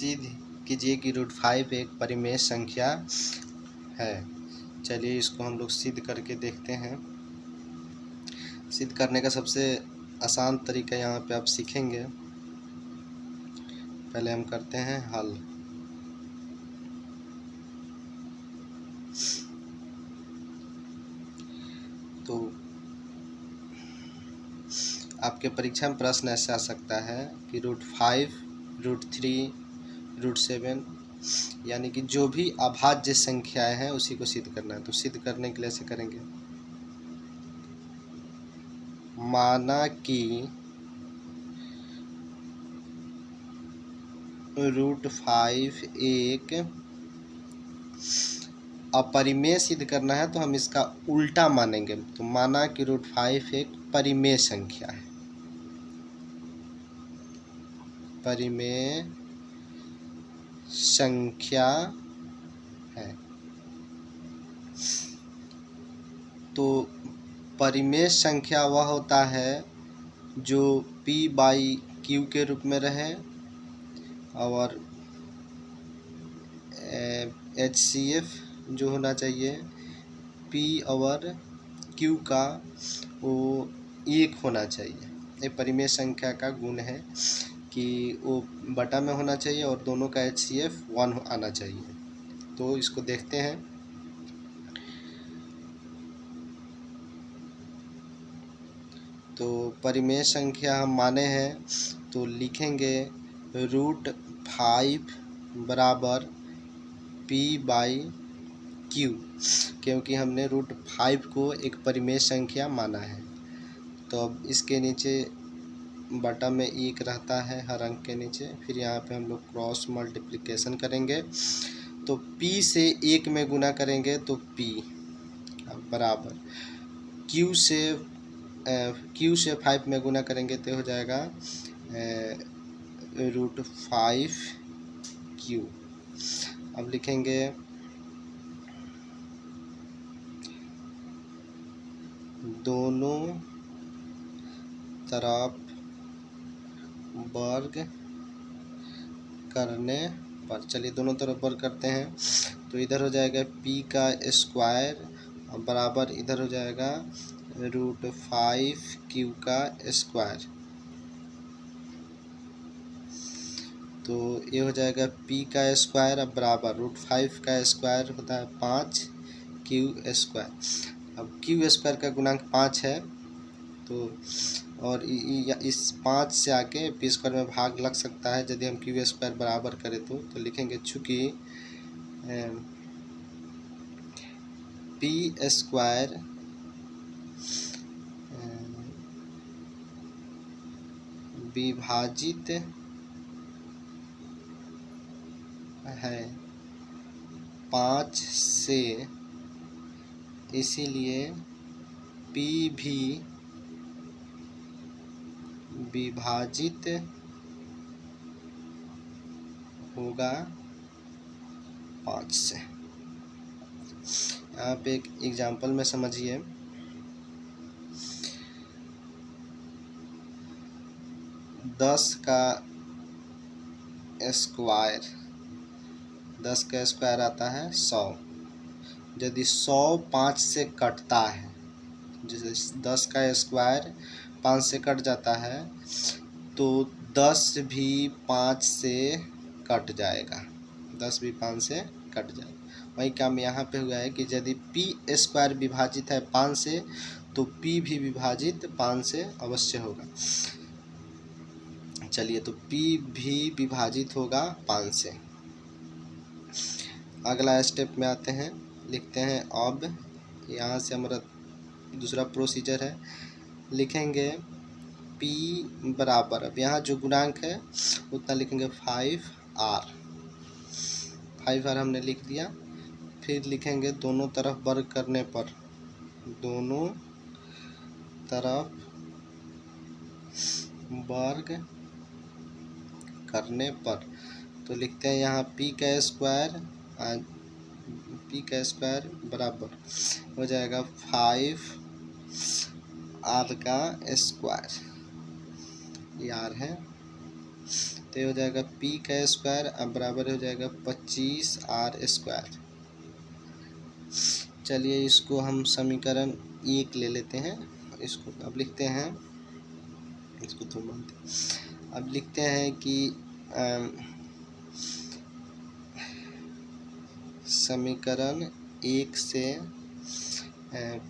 सिद्ध कीजिए कि √5 एक परिमेय संख्या है। चलिए इसको हम लोग सिद्ध करके देखते हैं। सिद्ध करने का सबसे आसान तरीका यहाँ पे आप सीखेंगे। पहले हम करते हैं हल। तो आपके परीक्षा में प्रश्न ऐसे आ सकता है कि √5, √3, √7 यानी कि जो भी अभाज्य संख्याएं हैं उसी को सिद्ध करना है। तो सिद्ध करने के लिए ऐसे करेंगे, माना कि √5 एक अपरिमेय सिद्ध करना है तो हम इसका उल्टा मानेंगे। तो माना कि √5 एक परिमेय संख्या है, परिमेय संख्या है। तो परिमेय संख्या वह होता है जो p/q के रूप में रहे और HCF जो होना चाहिए p/q का वो 1 होना चाहिए। ये परिमेय संख्या का गुण है कि वो बटा में होना चाहिए और दोनों का HCF 1 आना चाहिए। तो इसको देखते हैं। तो परिमेय संख्या हम माने हैं तो लिखेंगे √5 बराबर p/q, क्योंकि हमने √5 को एक परिमेय संख्या माना है। तो अब इसके नीचे बटा में 1 रहता है हर अंक के नीचे। फिर यहाँ पे हम लोग क्रॉस मल्टीप्लिकेशन करेंगे तो p से 1 में गुना करेंगे तो p बराबर q से 5 में गुना करेंगे तो हो जाएगा √5q। अब लिखेंगे दोनों तरफ वर्ग करने पर। चलिए दोनों तरफ वर्ग करते हैं तो इधर हो जाएगा p का स्क्वायर बराबर इधर हो जाएगा √5q का स्क्वायर। तो ये हो जाएगा p का स्क्वायर अब बराबर √5 का स्क्वायर होता है 5q स्क्वायर। अब q स्क्वायर का गुणांक 5 है तो और इस 5 से आके p स्क्वायर में भाग लग सकता है यदि हम q स्क्वायर बराबर करें तो लिखेंगे चूँकि p स्क्वायर विभाजित है 5 से, इसीलिए p भी विभाजित होगा 5 से। यहाँ पे एक एग्जाम्पल में समझिए। 10 का स्क्वायर आता है 100। यदि 100 5 से कटता है, जैसे 10 का स्क्वायर 5 से कट जाता है तो 10 भी 5 से कट जाएगा, 10 भी 5 से कट जाएगा। वही काम यहाँ पे हुआ है कि यदि p स्क्वायर विभाजित है 5 से तो p भी विभाजित 5 से अवश्य होगा। चलिए तो p भी विभाजित होगा 5 से। अगला स्टेप में आते हैं, लिखते हैं अब यहाँ से हमारा दूसरा प्रोसीजर है। लिखेंगे p बराबर, अब यहाँ जो गुणांक है उतना लिखेंगे 5r। 5r हमने लिख दिया। फिर लिखेंगे दोनों तरफ वर्ग करने पर, दोनों तरफ वर्ग करने पर। तो लिखते हैं यहाँ p का स्क्वायर बराबर हो जाएगा 5r का स्क्वायर, ये r है। तो ये हो जाएगा p का स्क्वायर अब बराबर हो जाएगा 25r²। चलिए इसको हम समीकरण 1 ले लेते हैं। इसको अब लिखते हैं, इसको तो मानते, अब लिखते हैं कि समीकरण 1 से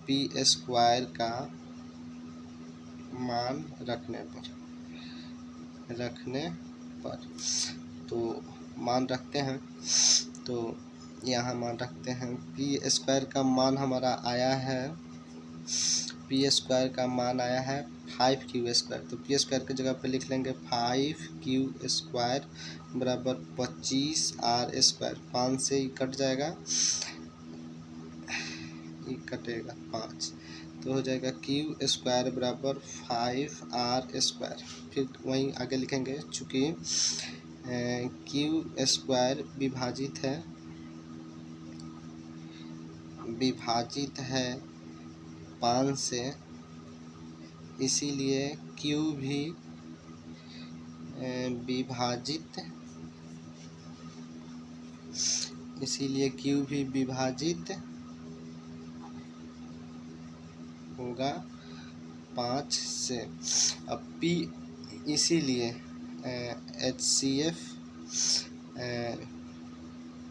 p² का मान रखने पर तो मान रखते हैं। तो यहाँ मान रखते हैं p² का मान हमारा आया है, p² का मान आया है 5q²। तो p² की जगह पे लिख लेंगे 5q² बराबर 25r²। 5 से ही कट जाएगा, ये कटेगा 5, तो हो जाएगा q² बराबर 5r²। फिर वहीं आगे लिखेंगे, चूँकि q² विभाजित है 5 से, इसीलिए q भी विभाजित होगा 5 से। अब p इसीलिए HCF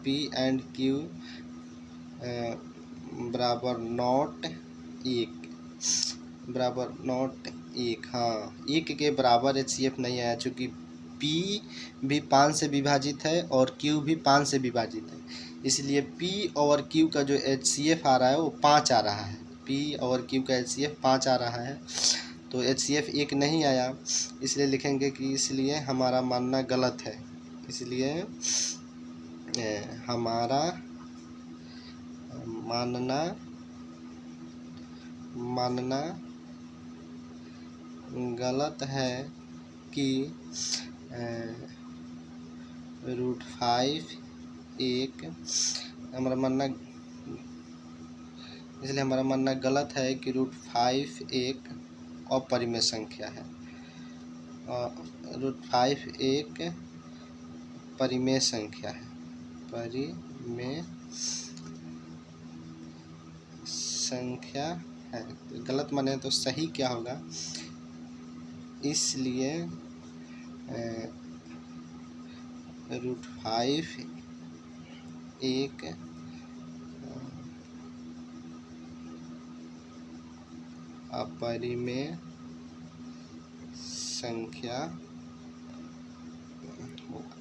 p एंड q बराबर नॉट 1, हाँ 1 के बराबर HCF नहीं आया, चूँकि p भी 5 से विभाजित है और q भी 5 से विभाजित है, इसलिए p और q का जो HCF आ रहा है वो 5 आ रहा है। p और q का HCF 5 आ रहा है, तो HCF 1 नहीं आया, इसलिए लिखेंगे कि इसलिए हमारा मानना गलत है। इसलिए हमारा मानना गलत है कि √5 एक हमारा मानना, इसलिए हमारा मानना गलत है कि √5 एक अपरिमेय संख्या है। √5 एक परिमेय संख्या है, गलत माने तो सही क्या होगा, इसलिए √5 एक अपरिमेय संख्या होगा।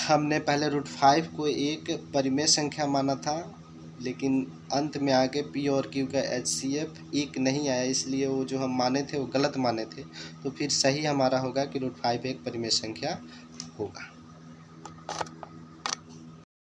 हमने पहले √5 को एक परिमेय संख्या माना था, लेकिन अंत में आके p और q का HCF 1 नहीं आया, इसलिए वो जो हम माने थे वो गलत माने थे। तो फिर सही हमारा होगा कि √5 एक परिमेय संख्या होगा।